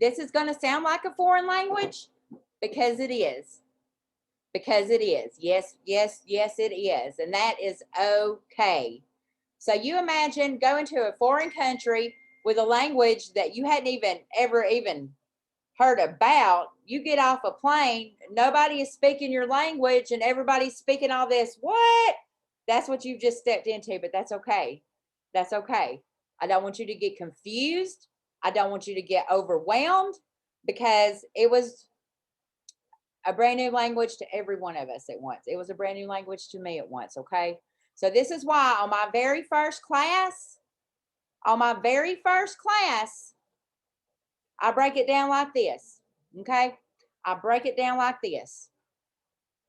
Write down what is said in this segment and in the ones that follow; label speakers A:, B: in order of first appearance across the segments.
A: this is going to sound like a foreign language because it is. Because it is. Yes, yes, yes, it is. And that is okay. So you imagine going to a foreign country with a language that you hadn't ever heard about. You get off a plane, nobody is speaking your language, and everybody's speaking all this. What? That's what you've just stepped into, but that's okay. That's okay. I don't want you to get confused. I don't want you to get overwhelmed, because it was a brand new language to every one of us at once. It was a brand new language to me at once, okay? So this is why on my very first class, I break it down like this, okay? I break it down like this.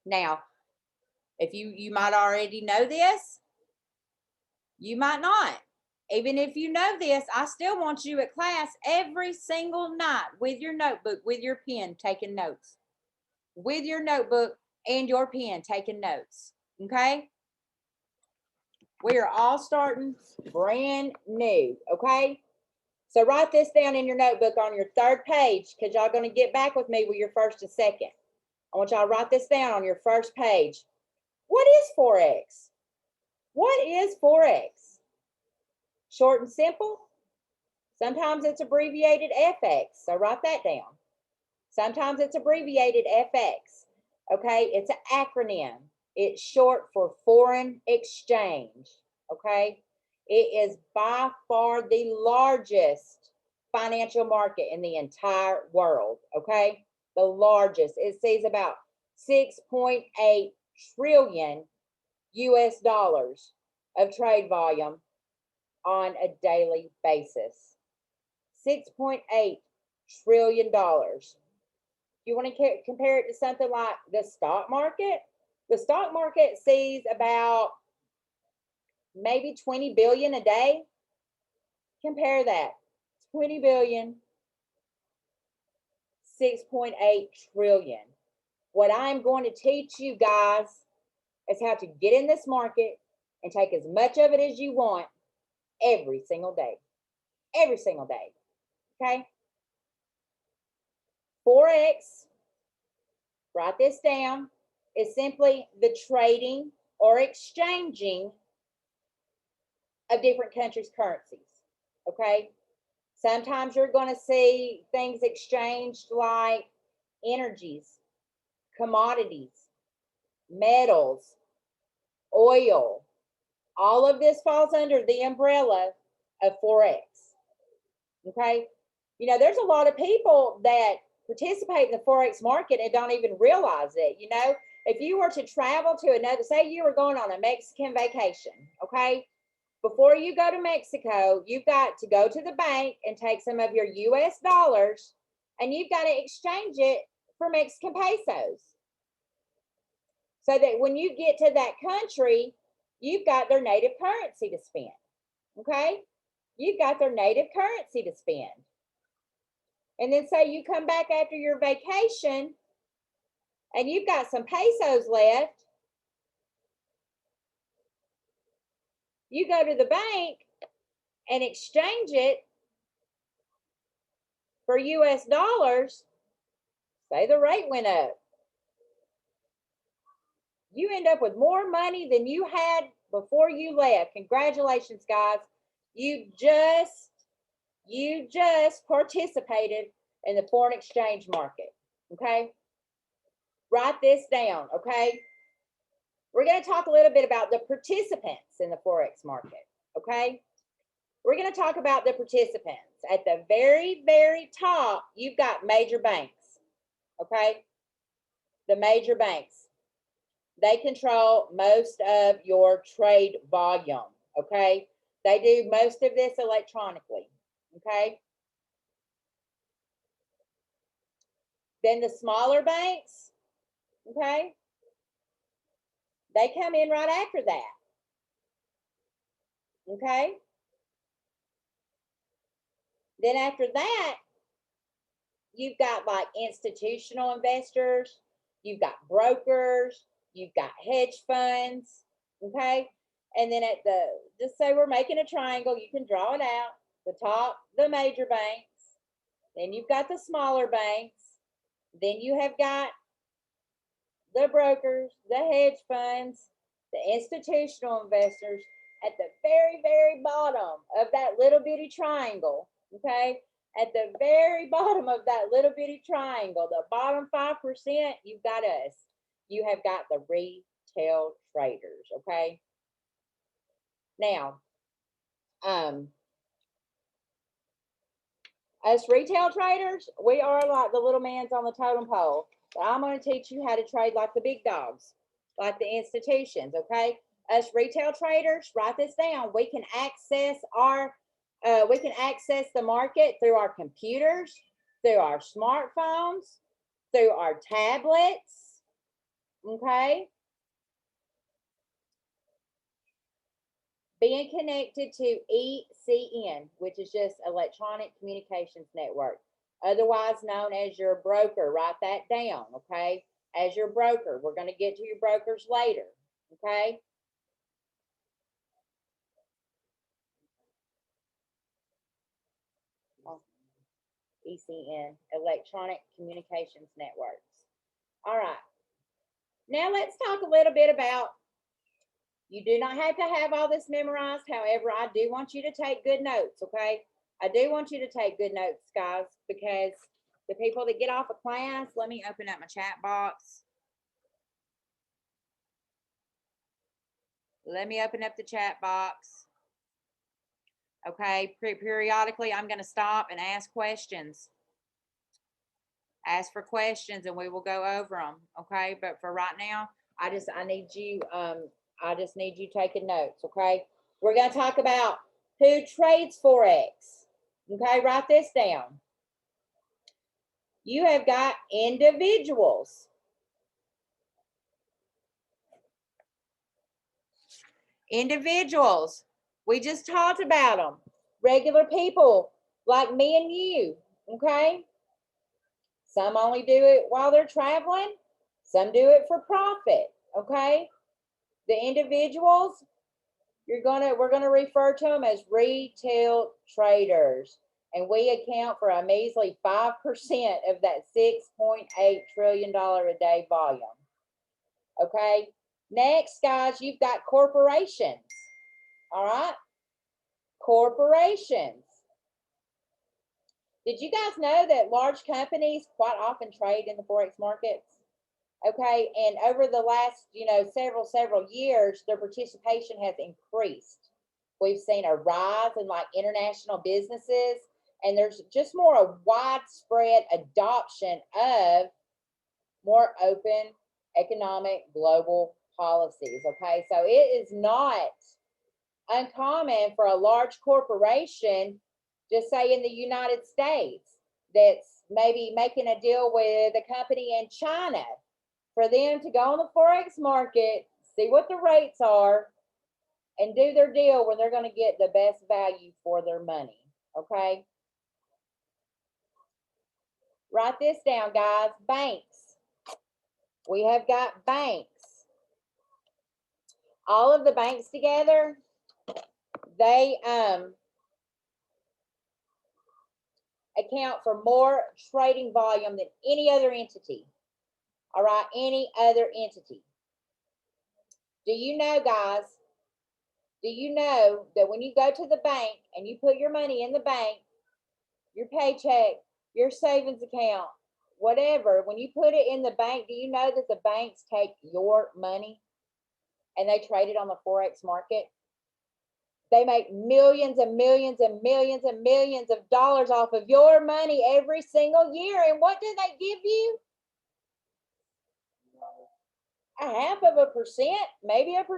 A: Now, if you might already know this, you might not. Even if you know this, I still want you at class every single night with your notebook, with your pen, taking notes. With your notebook and your pen, taking notes, okay? We are all starting brand new, okay? So write this down in your notebook on your third page, because y'all going to get back with me with your first and second. I want y'all to write this down on your first page. What is Forex? What is Forex? Short and simple. Sometimes it's abbreviated FX, so write that down. Sometimes it's abbreviated FX. Okay, it's an acronym. It's short for foreign exchange. Okay, it is by far the largest financial market in the entire world. Okay, the largest. It sees about 6.8 trillion US dollars of trade volume on a daily basis. $6.8 trillion. You want to compare it to something like the stock market? The stock market sees about maybe 20 billion a day. Compare that. 20 billion, 6.8 trillion. What I'm going to teach you guys is how to get in this market and take as much of it as you want every single day. Every single day. Okay? Forex, write this down, is simply the trading or exchanging of different countries' currencies. Okay? Sometimes you're going to see things exchanged like energies, commodities, metals, oil. All of this falls under the umbrella of Forex. Okay? You know, there's a lot of people that participate in the Forex market and don't even realize it. You know, if you were to travel to another, say you were going on a Mexican vacation, okay? Before you go to Mexico, you've got to go to the bank and take some of your US dollars, and you've got to exchange it for Mexican pesos. So that when you get to that country, you've got their native currency to spend, okay? You've got their native currency to spend. And then say you come back after your vacation and you've got some pesos left. You go to the bank and exchange it for US dollars. Say the rate went up. You end up with more money than you had before you left. Congratulations, guys. You just participated in the foreign exchange market, okay? Write this down, okay? We're going to talk a little bit about the participants in the Forex market, okay? We're going to talk about the participants. At the very, very top, you've got major banks, okay? The major banks. They control most of your trade volume, okay? They do most of this electronically, okay? Then the smaller banks, okay? They come in right after that, okay? Then after that, you've got like institutional investors, you've got brokers, you've got hedge funds, okay? And then at the, just say we're making a triangle, you can draw it out. The top, the major banks. Then you've got the smaller banks. Then you have got the brokers, the hedge funds, the institutional investors at the very, very bottom of that little bitty triangle, okay? At the very bottom of that little bitty triangle, the bottom 5%, you've got us. You have got the retail traders, okay? Now, us retail traders, we are like the little mans on the totem pole. But I'm going to teach you how to trade like the big dogs, like the institutions, okay? Us retail traders, write this down. We can access the market through our computers, through our smartphones, through our tablets, okay? Being connected to ECN, which is just Electronic Communications Network, otherwise known as your broker. Write that down, okay? As your broker. We're going to get to your brokers later, okay? ECN, Electronic Communications Networks. All right. Now let's talk a little bit about, you do not have to have all this memorized. However, I do want you to take good notes, okay? I do want you to take good notes, guys, because the people that get off of class, let me open up my chat box. Let me open up the chat box. Okay, periodically, I'm going to stop and ask questions. Ask for questions and we will go over them, okay? But for right now, I need you taking notes, okay? We're going to talk about who trades Forex. Okay, write this down. You have got individuals. Individuals. We just talked about them. Regular people like me and you, okay? Some only do it while they're traveling. Some do it for profit, okay? The individuals, we're gonna refer to them as retail traders, and we account for a measly 5% of that $6.8 trillion a day volume. Okay. Next, guys, you've got corporations. All right. Corporations. Did you guys know that large companies quite often trade in the Forex markets? Okay, and over the last, several years, their participation has increased. We've seen a rise in like international businesses, and there's just more a widespread adoption of more open economic global policies. Okay, so it is not uncommon for a large corporation, just say in the United States, that's maybe making a deal with a company in China, for them to go on the Forex market, see what the rates are, and do their deal when they're going to get the best value for their money. Okay? Write this down, guys. Banks. We have got banks. All of the banks together, they account for more trading volume than any other entity. All right, any other entity. Do you know, guys? Do you know that when you go to the bank and you put your money in the bank, your paycheck, your savings account, whatever, when you put it in the bank, do you know that the banks take your money and they trade it on the Forex market? They make millions and millions and millions and millions of dollars off of your money every single year. And what do they give you? 0.5%, maybe 1%. 2%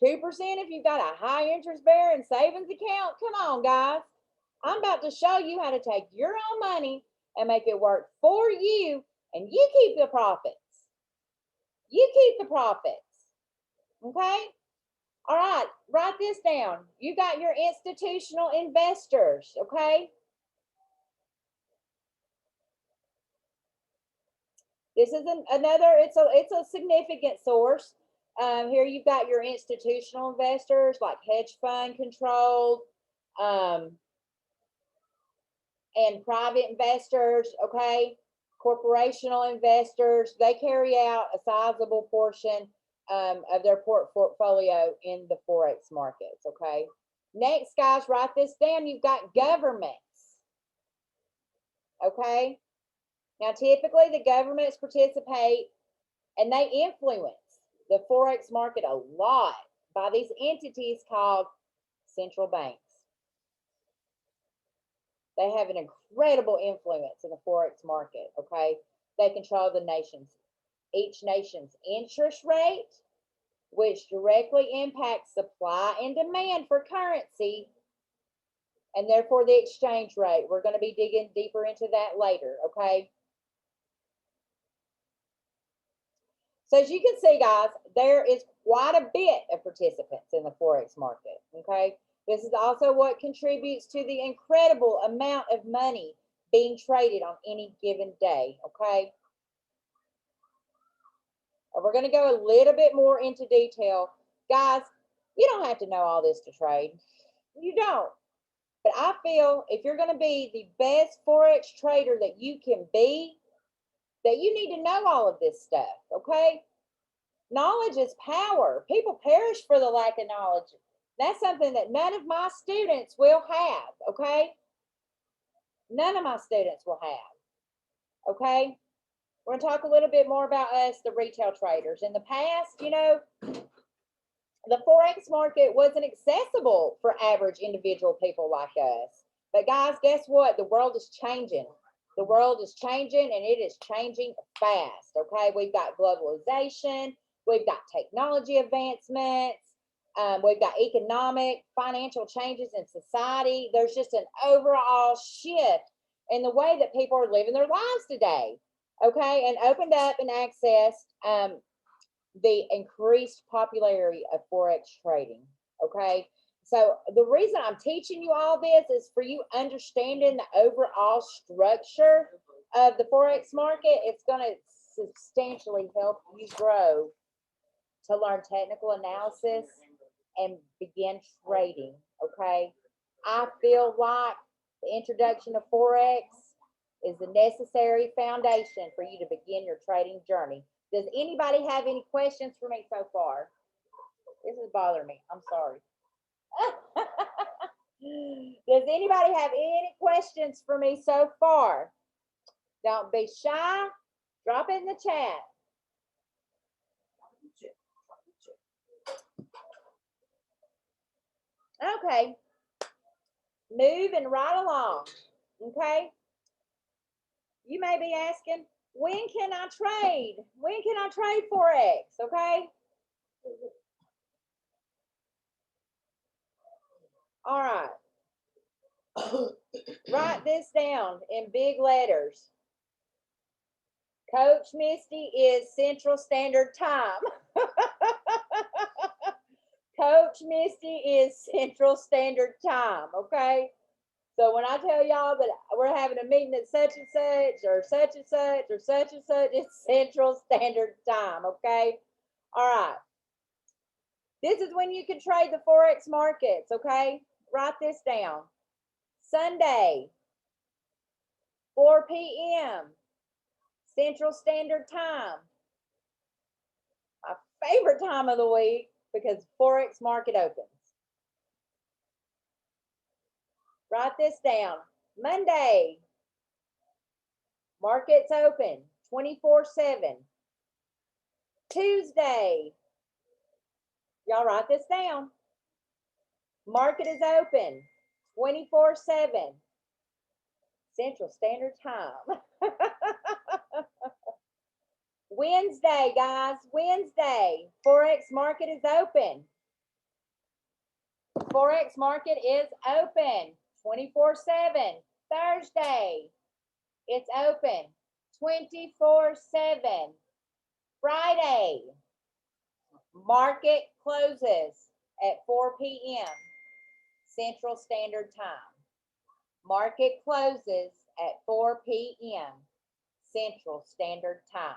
A: if you've got a high interest bearing savings account. Come on, guys. I'm about to show you how to take your own money and make it work for you, and you keep the profits. You keep the profits. Okay? All right, write this down. You got your institutional investors, okay? This is it's a significant source. Here you've got your institutional investors like hedge fund controlled, and private investors, okay, corporational investors, they carry out a sizable portion of their portfolio in the Forex markets, okay? Next, guys, write this down. You've got governments, okay? Now, typically, the governments participate and they influence the Forex market a lot by these entities called central banks. They have an incredible influence in the Forex market, okay? They control each nation's interest rate, which directly impacts supply and demand for currency, and therefore the exchange rate. We're going to be digging deeper into that later, okay? So as you can see, guys, there is quite a bit of participants in the Forex market, okay? This is also what contributes to the incredible amount of money being traded on any given day, okay? And we're going to go a little bit more into detail. Guys, you don't have to know all this to trade. You don't. But I feel if you're going to be the best Forex trader that you can be, that you need to know all of this stuff, okay? Knowledge is power. People perish for the lack of knowledge. That's something that none of my students will have, okay? None of my students will have, okay? We're going to talk a little bit more about us, the retail traders. In the past, you know, the Forex market wasn't accessible for average individual people like us. But guys, guess what? The world is changing. The world is changing, and it is changing fast, okay? We've got globalization. We've got technology advancements. We've got economic, financial changes in society. There's just an overall shift in the way that people are living their lives today, okay? And opened up and accessed the increased popularity of Forex trading, okay? So the reason I'm teaching you all this is for you understanding the overall structure of the Forex market. It's going to substantially help you grow to learn technical analysis and begin trading, okay? I feel like the introduction of Forex is the necessary foundation for you to begin your trading journey. Does anybody have any questions for me so far? This is bothering me. I'm sorry. Does anybody have any questions for me so far? Don't be shy. Drop it in the chat. Okay. Moving right along. Okay. You may be asking, when can I trade? When can I trade Forex? Okay. All right. Write this down in big letters. Coach Misty is Central Standard Time. Coach Misty is Central Standard Time, okay? So when I tell y'all that we're having a meeting at such and such, or such and such, or such and such, it's Central Standard Time, okay? All right. This is when you can trade the Forex markets, okay? Write this down. Sunday, 4 p.m., Central Standard Time. My favorite time of the week because Forex market opens. Write this down. Monday, markets open 24/7. Tuesday, y'all write this down. Market is open 24/7. Central Standard Time. Wednesday, guys, Wednesday, Forex market is open. Forex market is open 24/7. Thursday, it's open 24/7. Friday, market closes at 4 p.m. Central Standard Time. Market closes at 4 p.m. Central Standard Time.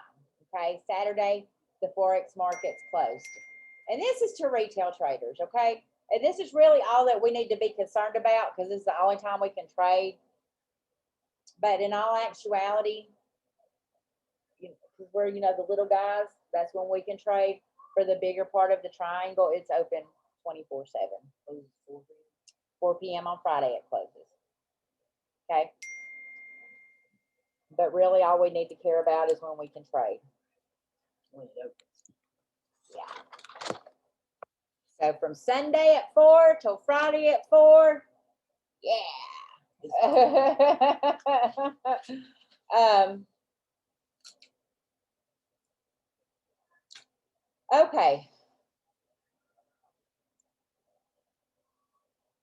A: Okay, Saturday, the Forex market's closed. And this is to retail traders, okay? And this is really all that we need to be concerned about because this is the only time we can trade. But in all actuality, where, you know, the little guys, that's when we can trade. For the bigger part of the triangle, it's open 24/7. 4 p.m. on Friday it closes. Okay. But really all we need to care about is when we can trade. When it opens. Yeah. So from Sunday at 4 till Friday at 4. Yeah. Okay.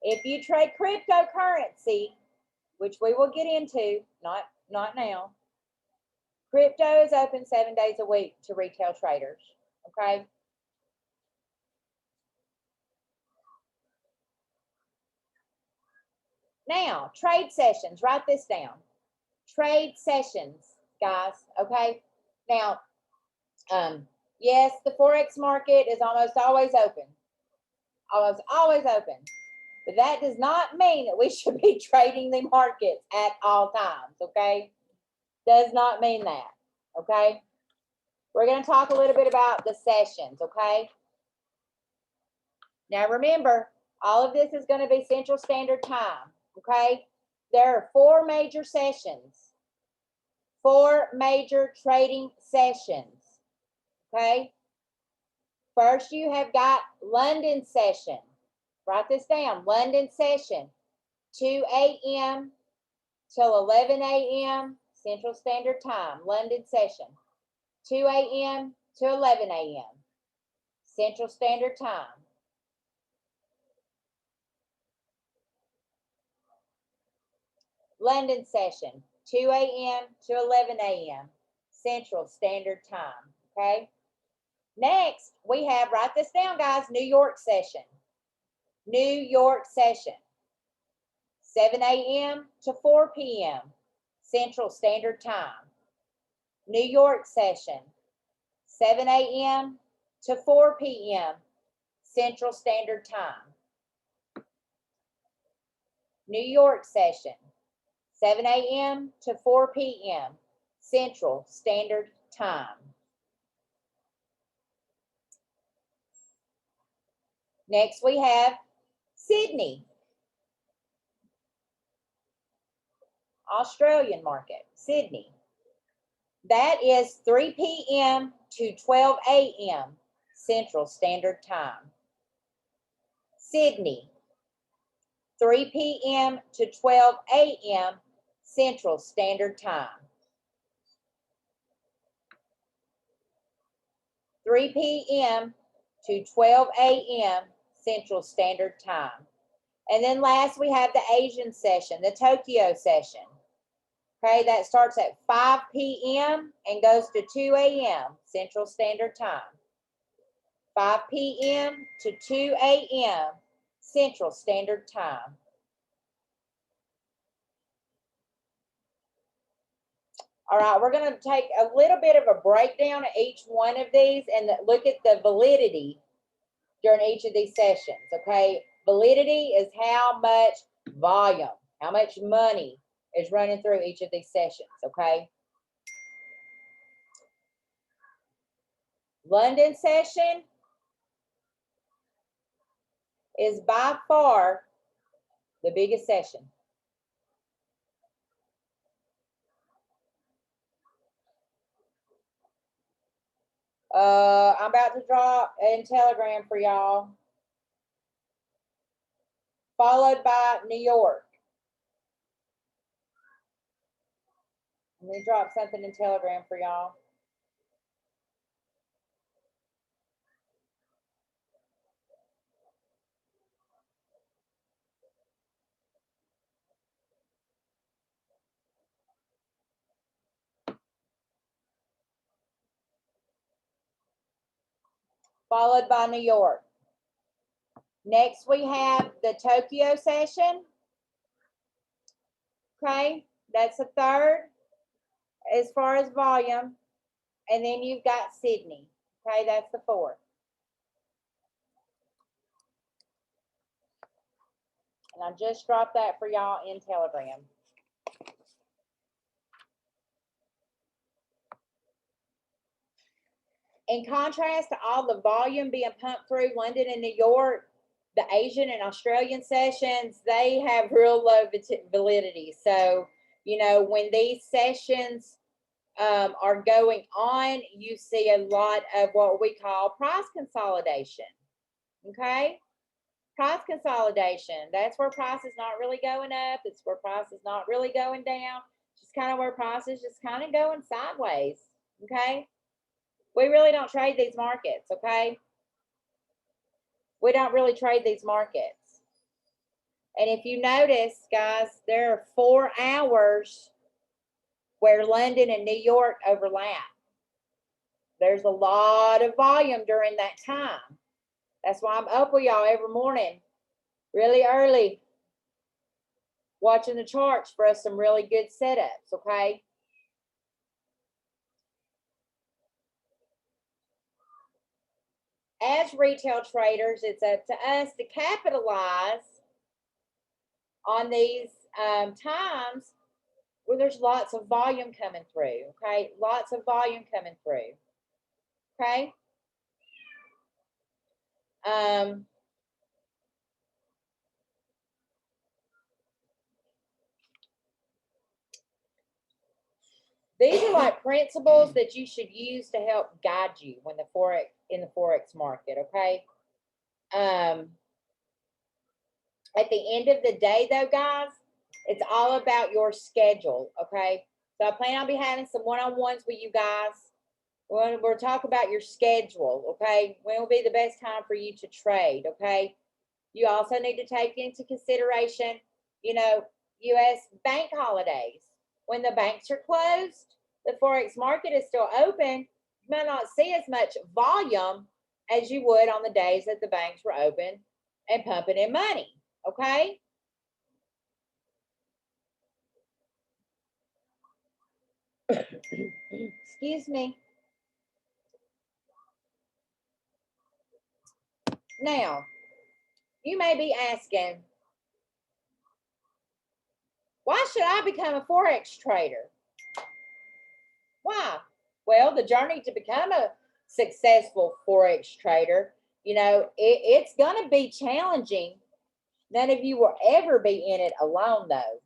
A: If you trade cryptocurrency, which we will get into, not now. Crypto is open 7 days a week to retail traders. Okay. Now, trade sessions, write this down. Trade sessions, guys, okay? Now, yes, the Forex market is almost always open. Almost always open. But that does not mean that we should be trading the markets at all times, okay? Does not mean that, okay? We're going to talk a little bit about the sessions, okay? Now, remember, all of this is going to be Central Standard Time, okay? There are 4 major sessions, 4 major trading sessions, okay? First, you have got London session. Write this down, London session, 2 a.m. till 11 a.m. Central Standard Time, London session, 2 a.m. to 11 a.m. Central Standard Time. London session, 2 a.m. to 11 a.m. Central Standard Time, okay? Next, we have, write this down, guys, New York session. New York session, 7 a.m. to 4 p.m. Central Standard Time. New York session, 7 a.m. to 4 p.m. Central Standard Time. New York session, 7 a.m. to 4 p.m. Central Standard Time. Next, we have Sydney, Australian market, Sydney. That is 3 p.m. to 12 a.m. Central Standard Time. Sydney, 3 p.m. to 12 a.m. Central Standard Time. 3 p.m. to 12 a.m. Central Standard Time. And then last, we have the Asian session, the Tokyo session. Okay, that starts at 5 p.m. and goes to 2 a.m. Central Standard Time. 5 p.m. to 2 a.m. Central Standard Time. All right, we're going to take a little bit of a breakdown of each one of these and look at the validity during each of these sessions, okay? Validity is how much volume, how much money is running through each of these sessions, okay? London session is by far the biggest session. I'm about to drop in Telegram for y'all. Followed by New York. Let me drop something in Telegram for y'all. Followed by New York. Next, we have the Tokyo session. Okay, that's a third as far as volume. And then you've got Sydney. Okay, that's the fourth. And I just dropped that for y'all in Telegram. In contrast to all the volume being pumped through London and New York, the Asian and Australian sessions, they have real low validity. So, you know, when these sessions are going on, you see a lot of what we call price consolidation. Okay? Price consolidation. That's where price is not really going up. It's where price is not really going down. Just kind of where price is just kind of going sideways. Okay? We really don't trade these markets, okay? We don't really trade these markets. And if you notice, guys, there are 4 hours where London and New York overlap. There's a lot of volume during that time. That's why I'm up with y'all every morning, really early, watching the charts for us some really good setups, okay? As retail traders, it's up to us to capitalize on these times where there's lots of volume coming through, okay? Lots of volume coming through, okay? These are like principles that you should use to help guide you when in the Forex market, okay? At the end of the day, though, guys, it's all about your schedule, okay? So I plan on having some one-on-ones with you guys. We'll talk about your schedule, okay? When will be the best time for you to trade, okay? You also need to take into consideration, you know, U.S. bank holidays. When the banks are closed, the Forex market is still open. You might not see as much volume as you would on the days that the banks were open and pumping in money, okay? Excuse me. Now, you may be asking, why should I become a Forex trader? Why? Well, the journey to become a successful Forex trader, you know, it's going to be challenging. None of you will ever be in it alone, though.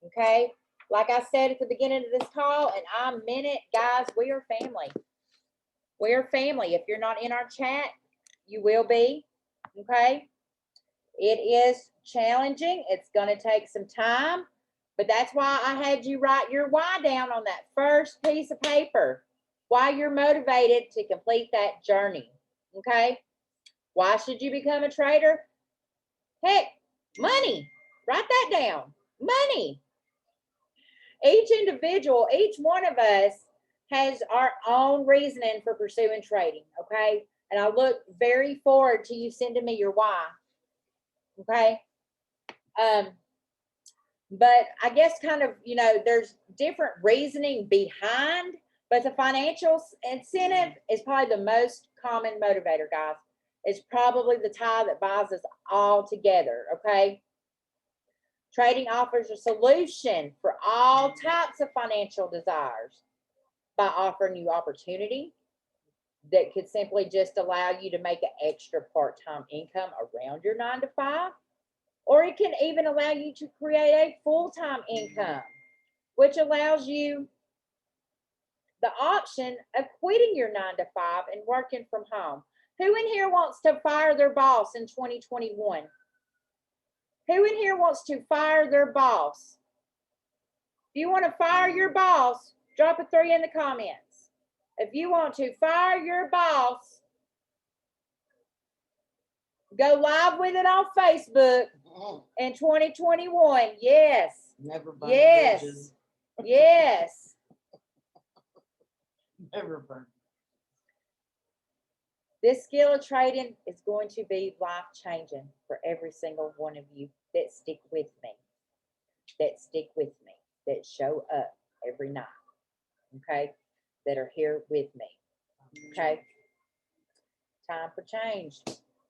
A: Okay? Like I said at the beginning of this call, and I meant it, guys, we are family. We are family. If you're not in our chat, you will be. Okay? It is challenging. It's going to take some time. But that's why I had you write your why down on that first piece of paper. Why you're motivated to complete that journey. Okay? Why should you become a trader? Heck, money. Write that down. Money. Each individual, each one of us has our own reasoning for pursuing trading. Okay? And I look very forward to you sending me your why. Okay? But I guess kind of, you know, there's different reasoning behind, but the financial incentive is probably the most common motivator, guys. It's probably the tie that binds us all together, okay? Trading offers a solution for all types of financial desires by offering you opportunity that could simply just allow you to make an extra part-time income around your 9 to 5. Or it can even allow you to create a full-time income, which allows you the option of quitting your 9 to 5 and working from home. Who in here wants to fire their boss in 2021? Who in here wants to fire their boss? If you want to fire your boss, drop a 3 in the comments. If you want to fire your boss, go live with it on Facebook in 2021. Yes.
B: Never burn
A: Yes.
B: bridges.
A: Yes.
B: Never burn.
A: This skill of trading is going to be life-changing for every single one of you that stick with me, that show up every night, okay, that are here with me, okay? Time for change.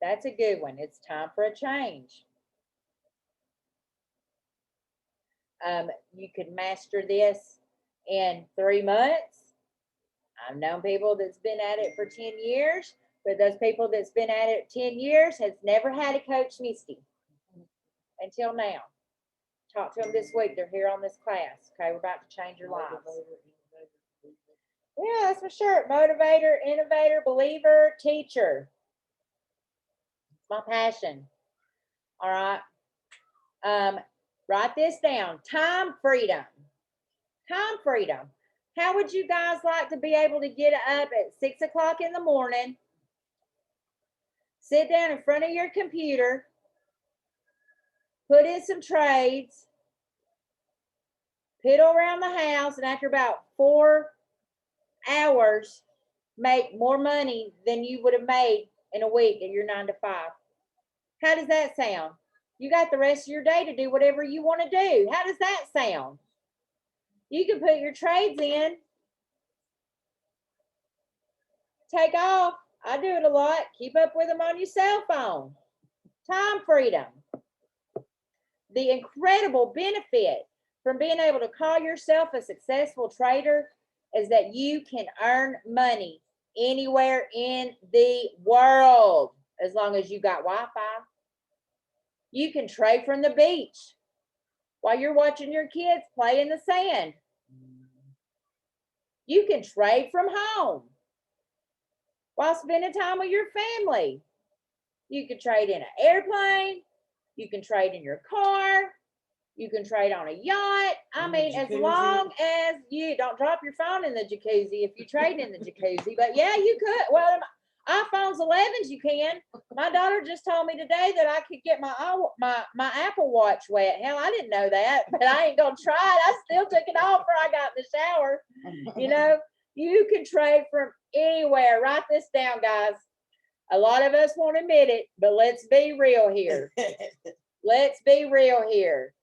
A: That's a good one. It's time for a change. You could master this in 3 months. I've known people that's been at it for 10 years, but those people that's been at it 10 years has never had a coach Misty until now. Talk to them this week. They're here on this class. Okay, we're about to change your lives. Yeah, that's my shirt. Motivator, innovator, believer, teacher. It's my passion. All right. Write this down. Time freedom. Time freedom. How would you guys like to be able to get up at 6 o'clock in the morning, sit down in front of your computer, put in some trades, piddle around the house, and after about 4 hours, make more money than you would have made in a week at your 9 to 5? How does that sound? You got the rest of your day to do whatever you want to do. How does that sound? You can put your trades in, take off. I do it a lot. Keep up with them on your cell phone. Time freedom. The incredible benefit from being able to call yourself a successful trader is that you can earn money anywhere in the world as long as you got Wi-Fi. You can trade from the beach while you're watching your kids play in the sand. You can trade from home while spending time with your family. You can trade in an airplane. You can trade in your car. You can trade on a yacht. I mean, as long as you don't drop your phone in the jacuzzi if you trade in the jacuzzi. But yeah, you could. Well, iPhones 11s you can. My daughter just told me today that I could get my Apple Watch wet. Hell, I didn't know that, but I ain't gonna try it. I still took it off before I got in the shower. You know, you can trade from anywhere. Write this down, guys. A lot of us won't admit it, but let's be real here. Let's be real here.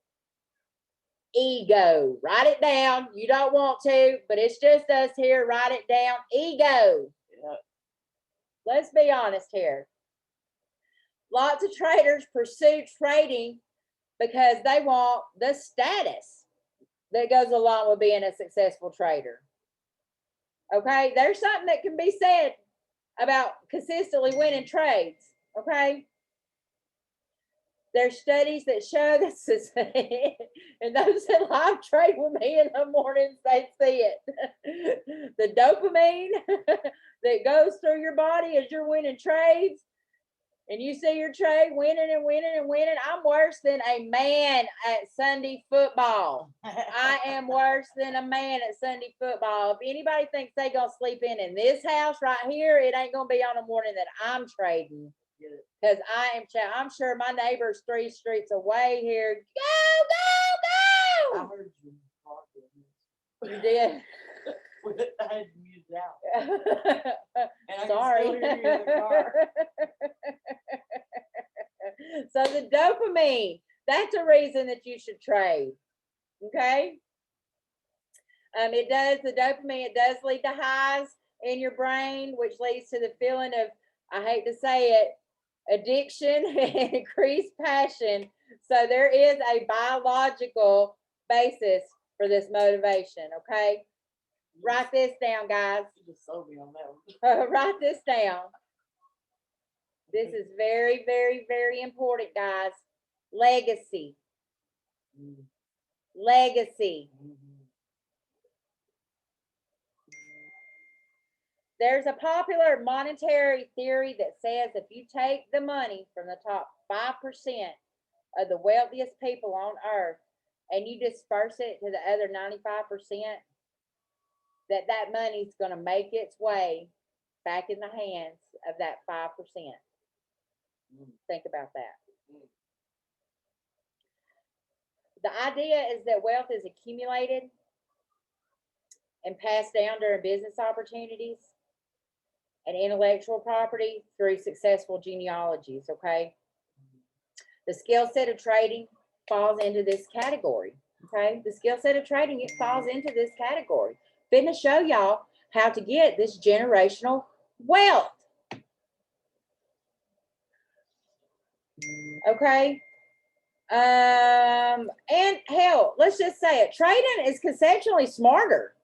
A: Ego. Write it down. You don't want to, but it's just us here. Write it down. Ego. Yeah. Let's be honest here. Lots of traders pursue trading because they want the status that goes along with being a successful trader. Okay? There's something that can be said about consistently winning trades. Okay? There's studies that show this is, and those that live trade with me in the mornings, they see it. The dopamine that goes through your body as you're winning trades, and you see your trade winning and winning and winning. I'm worse than a man at Sunday football. I am worse than a man at Sunday football. If anybody thinks they gonna sleep in this house right here, it ain't gonna be on the morning that I'm trading. Because I'm sure my neighbor's 3 streets away here. Go, go, go! I heard you talking. You did? I had to mute it out. And sorry. I can still hear you in the car. So the dopamine, that's a reason that you should trade. Okay? The dopamine, it does lead to highs in your brain, which leads to the feeling of, I hate to say it, addiction and increased passion. So there is a biological basis for this motivation, okay? Write this down, guys. You just sold me on that one. Write this down. This is very, very, very important, guys. Legacy. Legacy. There's a popular monetary theory that says if you take the money from the top 5% of the wealthiest people on earth and you disperse it to the other 95%, that money's going to make its way back in the hands of that 5%. Think about that. The idea is that wealth is accumulated and passed down during business opportunities and intellectual property through successful genealogies, okay? The skill set of trading falls into this category, okay? The skill set of trading, it falls into this category. Finna show y'all how to get this generational wealth. Okay? And hell, let's just say it. Trading is conceptually smarter.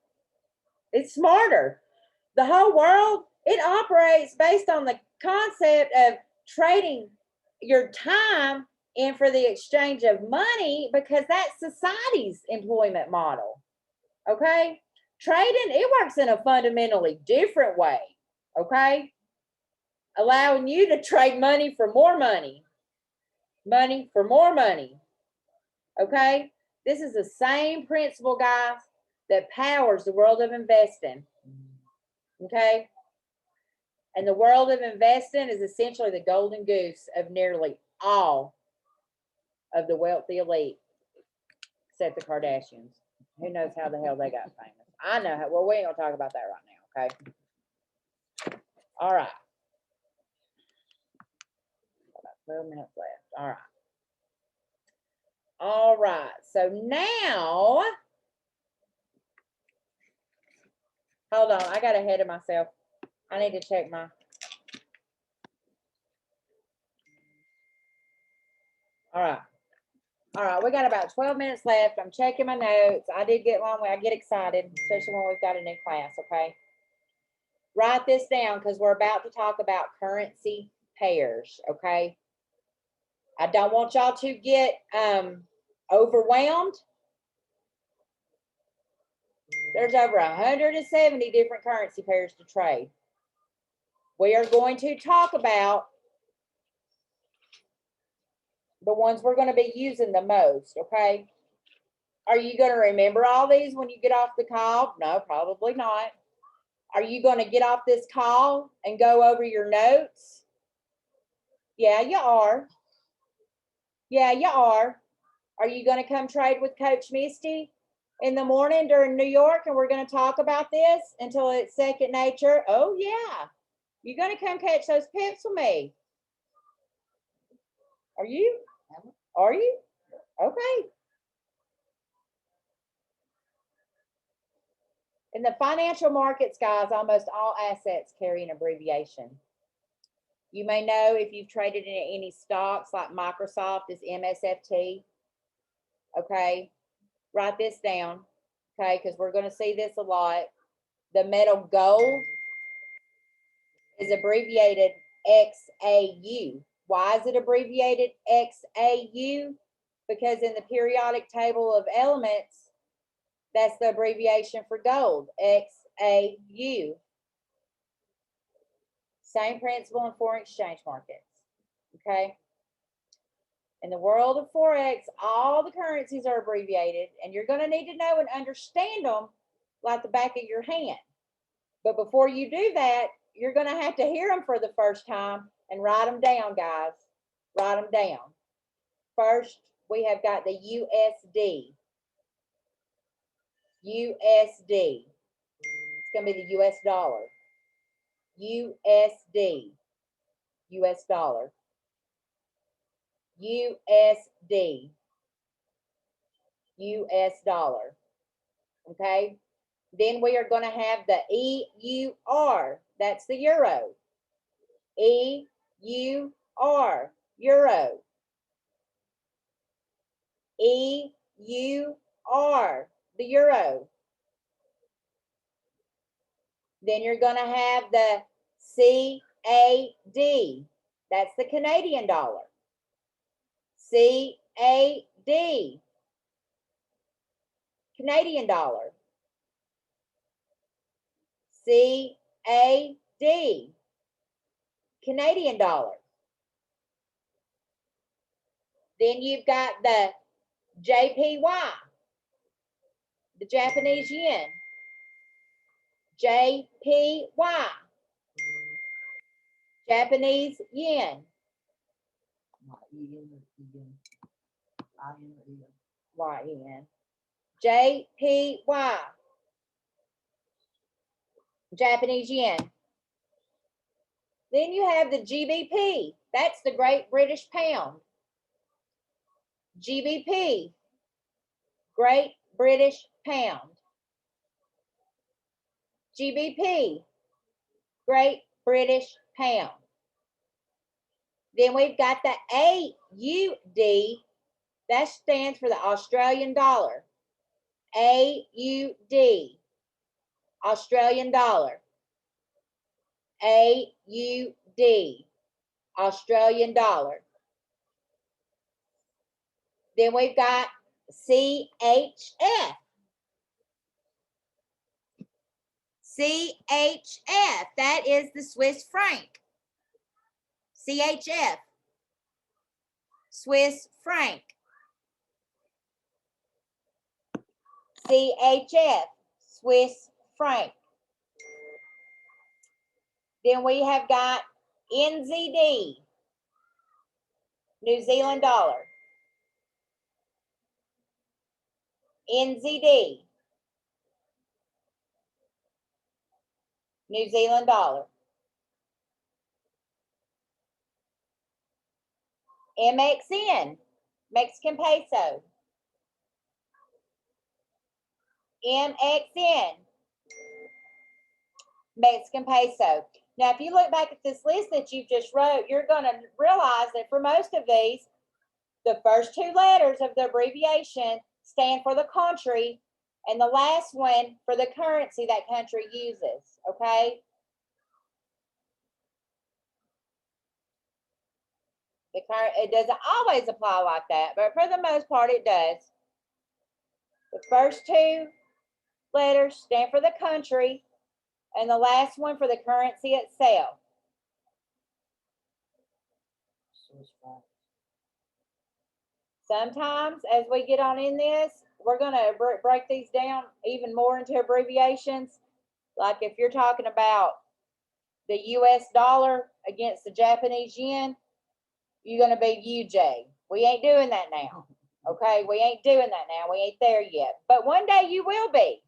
A: It's smarter. The whole world, it operates based on the concept of trading your time in for the exchange of money, because that's society's employment model. Okay? Trading, it works in a fundamentally different way. Okay? Allowing you to trade money for more money. Money for more money. Okay? This is the same principle, guys, that powers the world of investing. Okay? And the world of investing is essentially the golden goose of nearly all of the wealthy elite, except the Kardashians. Who knows how the hell they got famous? I know how. Well, we ain't gonna talk about that right now, okay? All right. About 12 minutes left. All right. All right. So now, hold on. I got ahead of myself. I need to check my. All right. All right. We got about 12 minutes left. I'm checking my notes. I did get one way. I get excited, especially when we've got a new class, okay? Write this down because we're about to talk about currency pairs, okay? I don't want y'all to get overwhelmed. There's over 170 different currency pairs to trade. We are going to talk about the ones we're going to be using the most, okay? Are you going to remember all these when you get off the call? No, probably not. Are you going to get off this call and go over your notes? Yeah, you are. Yeah, you are. Are you going to come trade with Coach Misty in the morning during New York, and we're going to talk about this until it's second nature? Oh, yeah. You're going to come catch those pips with me. Are you? Are you? Okay. In the financial markets, guys, almost all assets carry an abbreviation. You may know if you've traded in any stocks, like Microsoft is MSFT. Okay. Write this down. Okay. Because we're going to see this a lot. The metal gold is abbreviated XAU. Why is it abbreviated XAU? Because in the periodic table of elements, that's the abbreviation for gold, XAU. Same principle in foreign exchange markets, okay? In the world of Forex, all the currencies are abbreviated, and you're going to need to know and understand them like the back of your hand. But before you do that, you're going to have to hear them for the first time and write them down, guys. Write them down. First, we have got the USD. USD. It's going to be the US dollar. USD. US dollar. USD. US dollar. Okay? Then we are going to have the EUR. That's the euro. EUR. Euro. EUR. The euro. Then you're going to have the CAD. That's the Canadian dollar. CAD. Canadian dollar. CAD. Canadian dollar. Then you've got the JPY, the Japanese yen. JPY. Japanese yen. YN. JPY. Japanese yen. Then you have the GBP. That's the Great British Pound. GBP. Great British Pound. GBP. Great British Pound. Then we've got the AUD. That stands for the Australian dollar. AUD. Australian dollar. AUD, Australian dollar. Then we've got CHF. CHF, that is the Swiss franc. CHF, Swiss franc. CHF, Swiss franc. Then we have got NZD, New Zealand dollar. NZD, New Zealand dollar. MXN, Mexican peso. MXN, Mexican peso. Now, if you look back at this list that you just wrote, you're going to realize that for most of these, the first two letters of the abbreviation stand for the country, and the last one for the currency that country uses, okay? It doesn't always apply like that, but for the most part, it does. The first two letters stand for the country, and the last one for the currency itself. Sometimes, as we get on in this, we're going to break these down even more into abbreviations. Like if you're talking about the US dollar against the Japanese yen, you're going to be UJ. We ain't doing that now. Okay, we ain't doing that now. We ain't there yet. But one day you will be.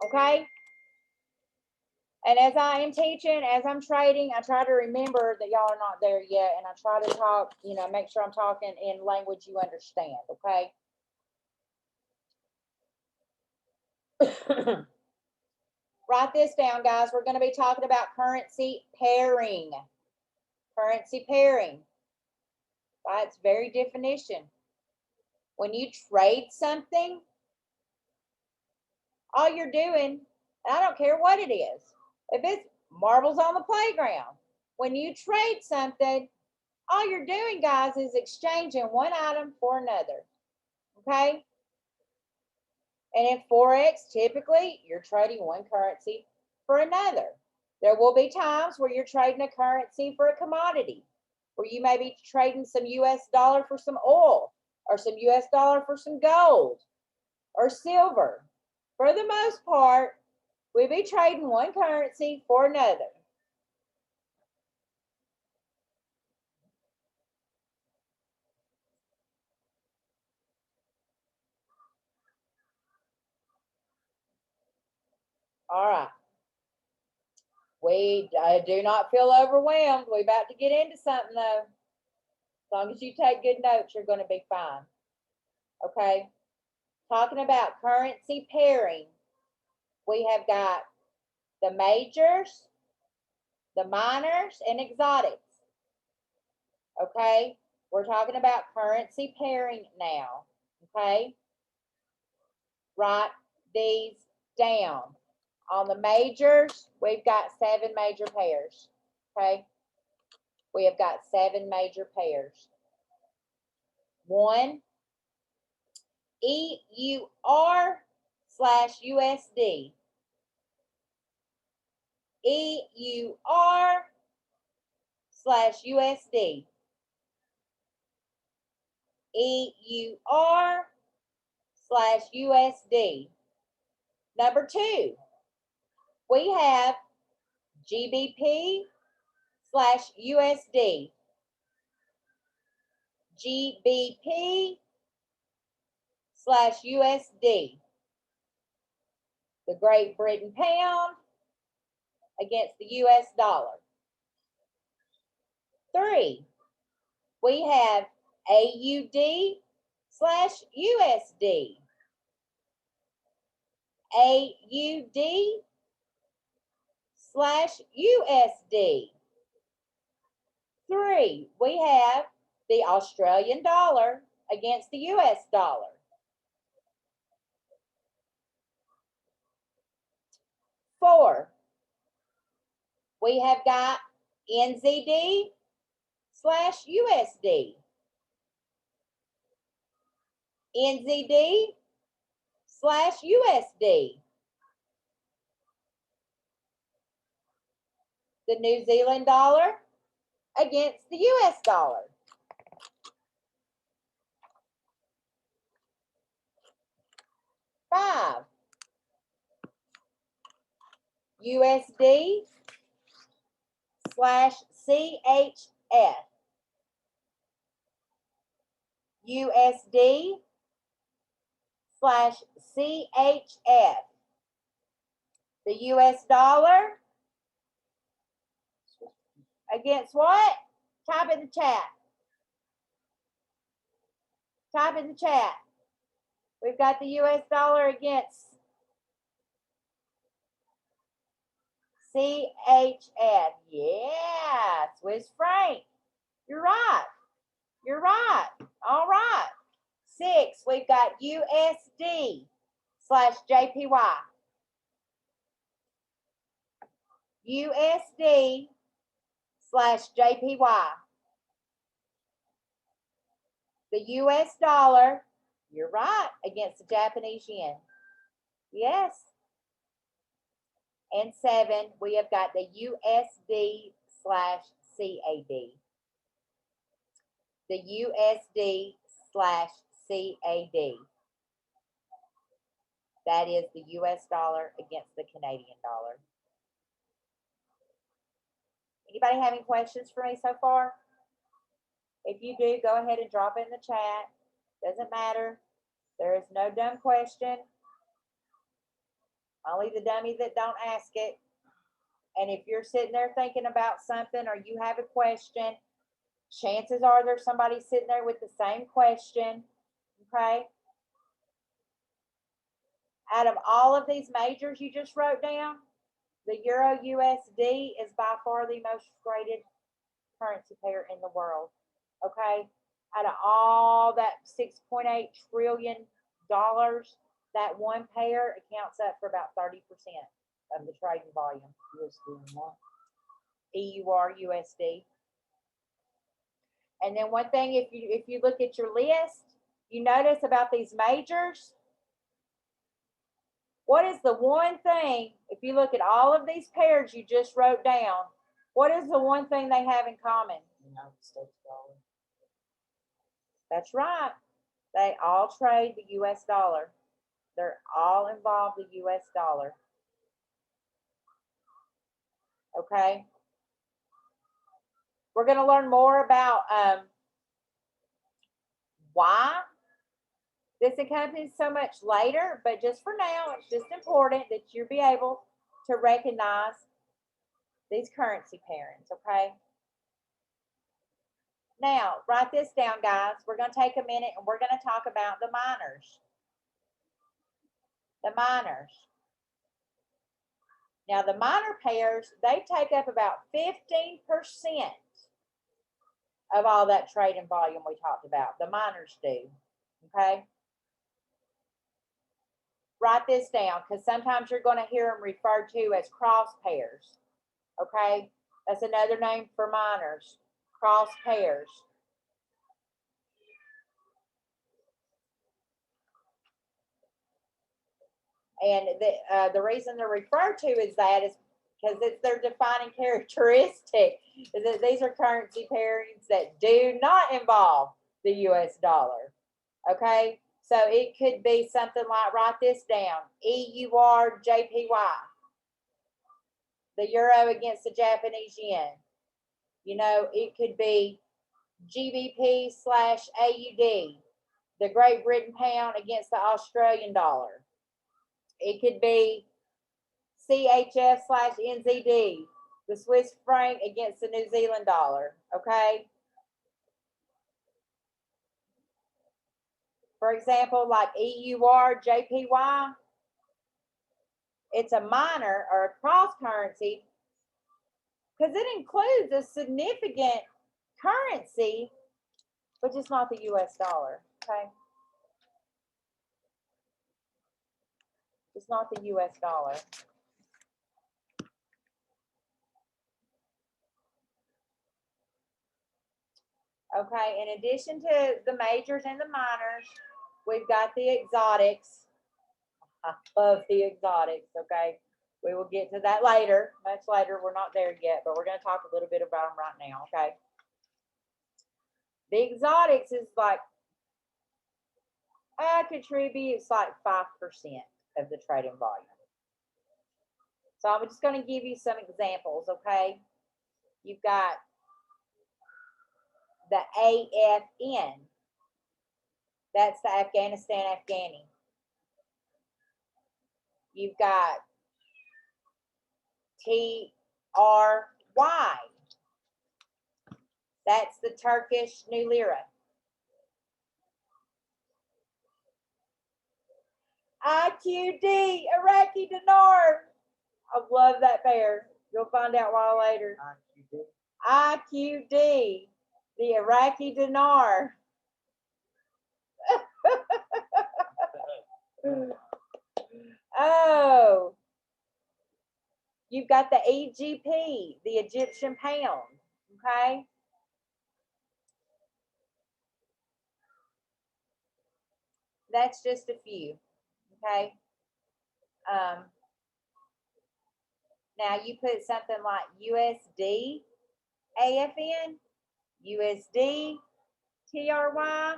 A: Okay? And as I am teaching, as I'm trading, I try to remember that y'all are not there yet. And I try to talk, you know, make sure I'm talking in language you understand. Okay? Write this down, guys. We're going to be talking about currency pairing. Currency pairing. By its very definition. When you trade something, all you're doing, and I don't care what it is, if it's marbles on the playground, when you trade something, all you're doing, guys, is exchanging one item for another. Okay? And in Forex, typically, you're trading one currency for another. There will be times where you're trading a currency for a commodity, where you may be trading some US dollar for some oil, or some US dollar for some gold, or silver. For the most part, we'll be trading one currency for another. All right. We do not feel overwhelmed. We're about to get into something, though. As long as you take good notes, you're going to be fine. Okay? Talking about currency pairing, we have got the majors, the minors, and exotics. Okay? We're talking about currency pairing now. Okay? Write these down. On the majors, we've got 7 major pairs. Okay? We have got 7 major pairs. 1, EUR/USD. EUR/USD. EUR/USD. Number 2, we have GBP/USD. GBP/USD. The Great Britain pound against the US dollar. 3, we have AUD/USD. AUD/USD. 3, we have the Australian dollar against the US dollar. 4, we have got NZD slash USD. NZD slash USD. The New Zealand dollar against the US dollar. Five. USD slash CHF. USD slash CHF. The US dollar against what? Type in the chat. Type in the chat. We've got the US dollar against CHF. Yeah, Swiss franc. You're right. You're right. All right. 6, we've got USD slash JPY. USD slash JPY. The US dollar, you're right, against the Japanese yen. Yes. And 7, we have got the USD slash CAD. The USD slash CAD. That is the US dollar against the Canadian dollar. Anybody having questions for me so far? If you do, go ahead and drop it in the chat. Doesn't matter. There is no dumb question. Only the dummies that don't ask it. And if you're sitting there thinking about something or you have a question, chances are there's somebody sitting there with the same question. Okay? Out of all of these majors you just wrote down, the Euro USD is by far the most traded currency pair in the world. Okay? Out of all that $6.8 trillion, that one pair accounts up for about 30% of the trading volume. EUR USD. And then one thing, if you look at your list, you notice about these majors, what is the one thing, if you look at all of these pairs you just wrote down, what is the one thing they have in common? United States dollar. That's right. They all trade the US dollar. They're all involved the US dollar. Okay. We're going to learn more about why this accompanies so much later, but just for now, it's just important that you be able to recognize these currency pairings, okay? Now, write this down, guys. We're going to take a minute and we're going to talk about the minors. The minors. Now, the minor pairs, they take up about 15% of all that trading volume we talked about. The minors do, okay? Write this down because sometimes you're going to hear them referred to as cross pairs, okay? That's another name for minors, cross pairs. And the reason they're referred to as that is because it's their defining characteristic is that these are currency pairings that do not involve the US dollar, okay? So it could be something like, write this down, EUR JPY, the euro against the Japanese yen. You know, it could be GBP slash AUD, the Great Britain pound against the Australian dollar. It could be CHF slash NZD, the Swiss franc against the New Zealand dollar, okay? For example, like EUR JPY, it's a minor or a cross currency because it includes a significant currency, but just not the US dollar, okay? It's not the US dollar. Okay, in addition to the majors and the minors, we've got the exotics. I love the exotics, okay? We will get to that later, much later. We're not there yet, but we're going to talk a little bit about them right now, okay? The exotics is like, contributes like 5% of the trading volume. So I'm just going to give you some examples, okay? You've got the AFN. That's the Afghanistan Afghani. You've got TRY. That's the Turkish New Lira. IQD, Iraqi dinar. I love that pair. You'll find out why later. IQD, the Iraqi dinar. Oh, you've got the EGP, the Egyptian pound. Okay. That's just a few. Okay. Now you put something like USD, AFN, USD, TRY,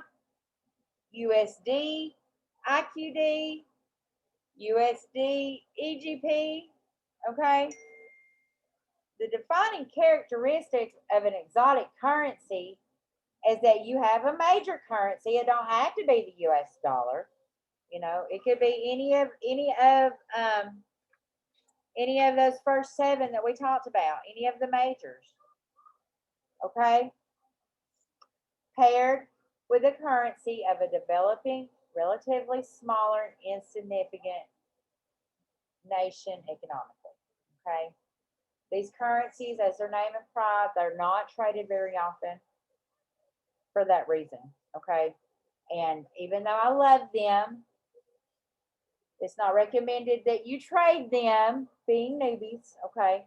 A: USD, IQD, USD, EGP, okay? The defining characteristic of an exotic currency is that you have a major currency. It don't have to be the US dollar. You know, it could be any of those first 7 that we talked about, any of the majors. Okay? Paired with a currency of a developing, relatively smaller, insignificant nation economically. Okay? These currencies, as their name implies, they're not traded very often for that reason. Okay? And even though I love them, it's not recommended that you trade them, being newbies, okay?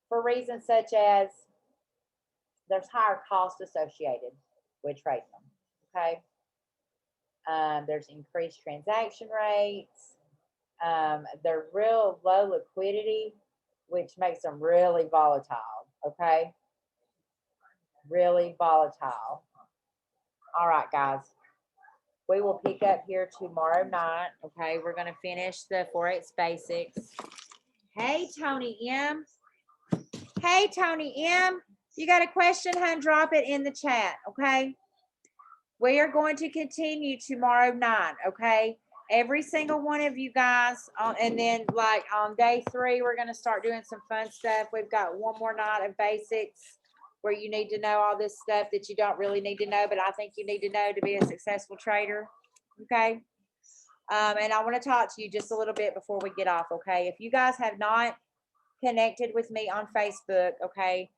A: For reasons such as there's higher cost associated with trading them, okay? There's increased transaction rates. They're real low liquidity, which makes them really volatile, okay? Really volatile. All right, guys. We will pick up here tomorrow night, okay? We're going to finish the Forex basics. Hey, Tony M. Hey, Tony M. You got a question, hun? Drop it in the chat, okay? We are going to continue tomorrow night, okay? Every single one of you guys, and then like on day 3, we're going to start doing some fun stuff. We've got one more night of basics where you need to know all this stuff that you don't really need to know, but I think you need to know to be a successful trader, okay? And I want to talk to you just a little bit before we get off, okay? If you guys have not connected with me on Facebook, okay,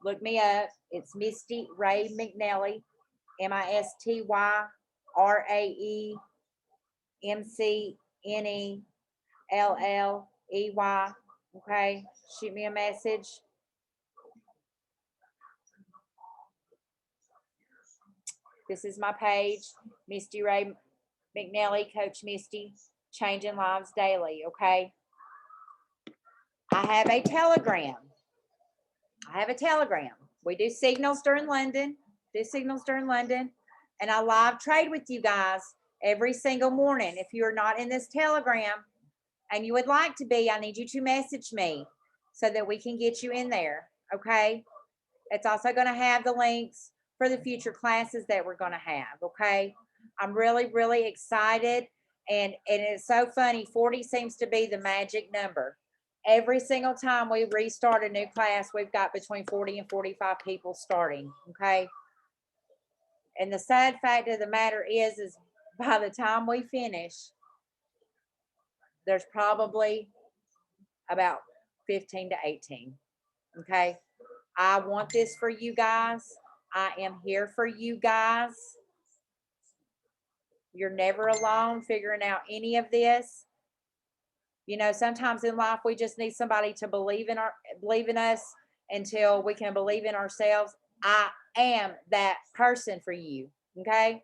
A: look me up. It's Misty Ray McNally, MistyRaymcNelley, okay? Shoot me a message. This is my page, Misty Ray McNally, Coach Misty, changing lives daily, okay? I have a Telegram. We do signals during London, and I live trade with you guys every single morning. If you're not in this Telegram and you would like to be, I need you to message me so that we can get you in there, okay? It's also going to have the links for the future classes that we're going to have, okay? I'm really, really excited, and it's so funny. 40 seems to be the magic number. Every single time we restart a new class, we've got between 40 and 45 people starting, okay? And the sad fact of the matter is by the time we finish, there's probably about 15 to 18, okay? I want this for you guys. I am here for you guys. You're never alone figuring out any of this. You know, sometimes in life we just need somebody to believe in us until we can believe in ourselves. I am that person for you. Okay.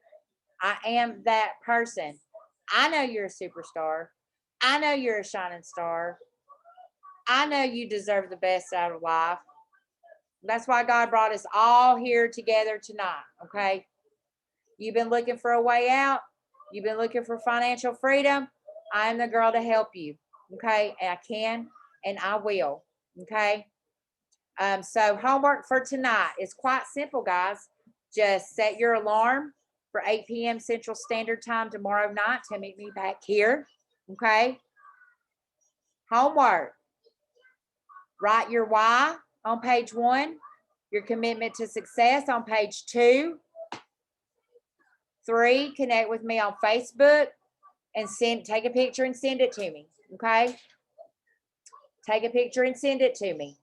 A: I am that person. I know you're a superstar. I know you're a shining star. I know you deserve the best out of life. That's why God brought us all here together tonight. Okay. You've been looking for a way out. You've been looking for financial freedom. I am the girl to help you. Okay. And I can and I will. Okay. So homework for tonight is quite simple, guys. Just set your alarm for 8 p.m. Central Standard Time tomorrow night to meet me back here. Okay. Homework. Write your why on page 1. Your commitment to success on page 2. 3, connect with me on Facebook and take a picture and send it to me. Okay. Take a picture and send it to me.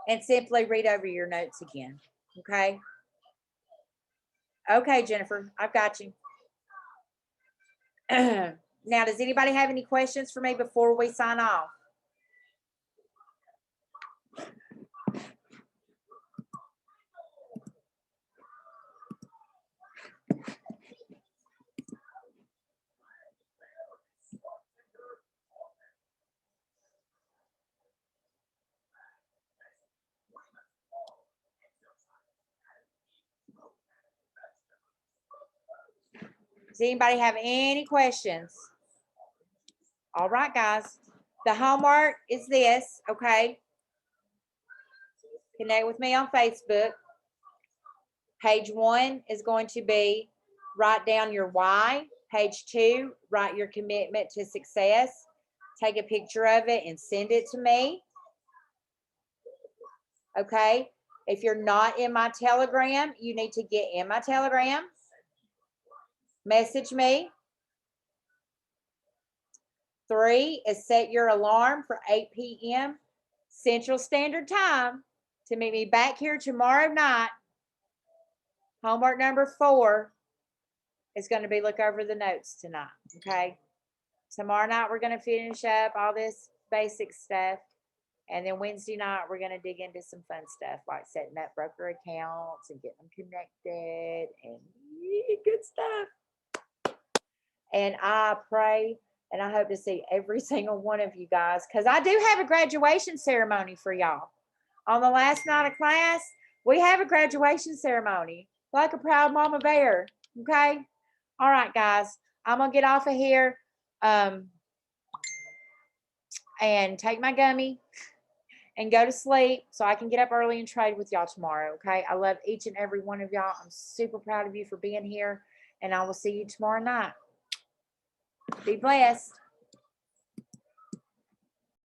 A: And simply read over your notes again. Okay. Okay, Jennifer, I've got you. Now, does anybody have any questions for me before we sign off? Does anybody have any questions? All right, guys. The homework is this, okay? Connect with me on Facebook. Page 1 is going to be write down your why. Page 2, write your commitment to success. Take a picture of it and send it to me. Okay? If you're not in my Telegram, you need to get in my Telegram. Message me. 3 is set your alarm for 8 p.m. Central Standard Time to meet me back here tomorrow night. Homework number 4 is going to be look over the notes tonight. Okay. Tomorrow night, we're going to finish up all this basic stuff. And then Wednesday night, we're going to dig into some fun stuff like setting up broker accounts and getting them connected and good stuff. And I pray and I hope to see every single one of you guys, because I do have a graduation ceremony for y'all. On the last night of class, we have a graduation ceremony, like a proud mama bear. Okay. All right, guys, I'm going to get off of here and take my gummy and go to sleep so I can get up early and trade with y'all tomorrow. Okay. I love each and every one of y'all. I'm super proud of you for being here, and I will see you tomorrow night. Be blessed.